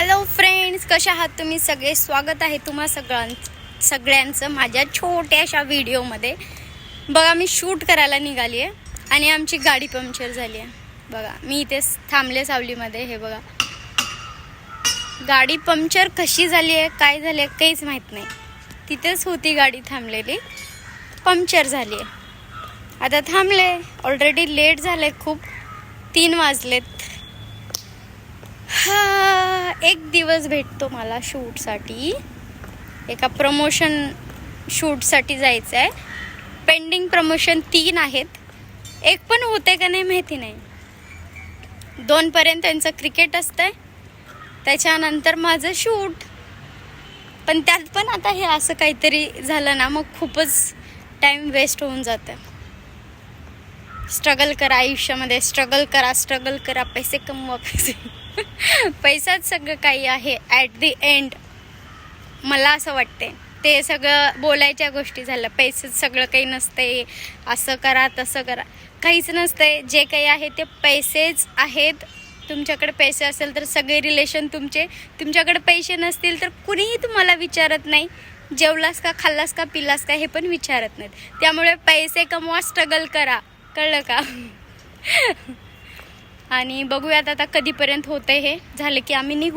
Hello friends, कशा आहात तुम्ही सगळे? स्वागत आहे तुम्हा सगळ्यांचं माझ्या छोट्याशा व्हिडिओमध्ये. बघा, मी शूट करायला निघाली आहे आणि आमची गाडी पंक्चर झाली आहे. बघा, मी इथे थांबले सावलीमध्ये. हे बघा, गाडी पंक्चर कशी झाली आहे, काय झाली आहे काहीच माहीत नाही. तिथेच होती गाडी थांबलेली, पंक्चर झाली आहे. आता थांबले, ऑलरेडी लेट झाले खूप, 3 वाजलेत. हा, एक दिवस भेटतो मला शूटसाठी. एका प्रमोशन शूटसाठी जायचं आहे. पेंडिंग प्रमोशन 3 आहेत. एक पण होते का नाही माहिती नाही. 2 पर्यंत त्यांचं क्रिकेट असतंय, त्याच्यानंतर माझं शूट. पण त्यात पण आता हे असं काहीतरी झालं ना, मग खूपच टाइम वेस्ट होऊन जातं. स्ट्रगल करा आयुष्यामध्ये, स्ट्रगल करा, पैसे कमवा, पैसाच सगळं काही आहे ॲट दी एंड. मला असं वाटते ते सगळं बोलायच्या गोष्टी झाल्या. पैसेच सगळं काही नसते, असं करा तसं करा, काहीच नसते. जे काही आहे ते पैसेच आहेत. तुमच्याकडे पैसे असेल तर सगळे रिलेशन तुमच्याकडे पैसे नसतील तर कुणीही तुम्हाला विचारत नाही, जेवलास का, खाल्लास का, पिलास का, हे पण विचारत नाहीत. त्यामुळे पैसे कमवा, स्ट्रगल करा, कळलं का? आणि बघूयात आता कधीपर्यंत होतंय. हे झालं की आम्ही निघू.